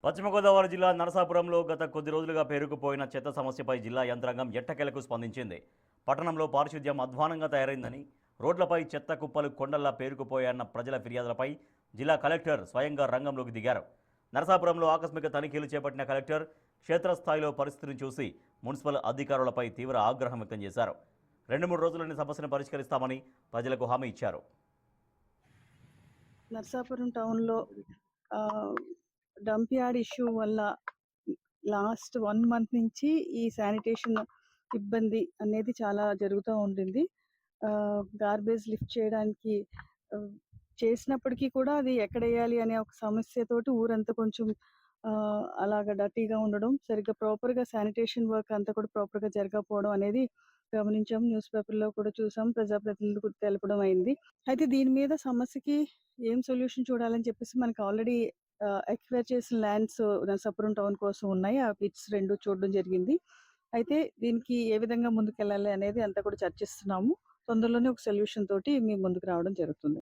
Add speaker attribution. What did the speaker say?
Speaker 1: పశ్చిమ గోదావరి జిల్లా నరసాపురంలో గత కొద్ది రోజులుగా పేరుకుపోయిన చెత్త సమస్యపై జిల్లా యంత్రాంగం ఎట్టకేలకు స్పందించింది. పట్టణంలో పారిశుద్ధ్యం అధ్వానంగా తయారైందని, రోడ్లపై చెత్త కుప్పలు కొండల్లా పేరుకుపోయాయన్న ప్రజల ఫిర్యాదులపై జిల్లా కలెక్టర్ స్వయంగా రంగంలోకి దిగారు. నరసాపురంలో ఆకస్మిక తనిఖీలు చేపట్టిన కలెక్టర్ క్షేత్రస్థాయిలో పరిస్థితిని చూసి మున్సిపల్ అధికారులపై తీవ్ర ఆగ్రహం వ్యక్తం చేశారు. 2-3 రోజుల్లోని సమస్యను పరిష్కరిస్తామని ప్రజలకు హామీ ఇచ్చారు.
Speaker 2: నర్సాపురం టౌన్‌లో డంప్ యార్డ్ ఇష్యూ వల్ల లాస్ట్ 1 మంత్ నుంచి ఈ శానిటేషన్ ఇబ్బంది అనేది చాలా జరుగుతూ ఉండింది. గార్బేజ్ లిఫ్ట్ చేయడానికి ఆహ్, చేసినప్పటికీ కూడా అది ఎక్కడేయాలి అనే ఒక సమస్యతోటి ఊరంతా కొంచెం అలాగా డర్టీగా ఉండడం, సరిగ్గా ప్రాపర్‌గా శానిటేషన్ వర్క్ అంతా కూడా ప్రాపర్‌గా జరగకపోవడం అనేది గమనించాం. న్యూస్ పేపర్‌లో కూడా చూసాం. ప్రజాప్రతినిధులకు తెలపడం అయింది. అయితే దీని మీద సమస్యకి ఏం సొల్యూషన్ చూడాలని చెప్పేసి మనకు ఆల్రెడీ ఎక్వైర్ చేసిన ల్యాండ్స్ నరసాపురం టౌన్ కోసం ఉన్నాయి. ఆ పిట్స్ 2 చూడడం జరిగింది. అయితే దీనికి ఏ విధంగా ముందుకెళ్ళాలి అనేది అంతా కూడా చర్చిస్తున్నాము. తొందరలోనే ఒక సొల్యూషన్ తోటి మీ ముందుకు రావడం జరుగుతుంది.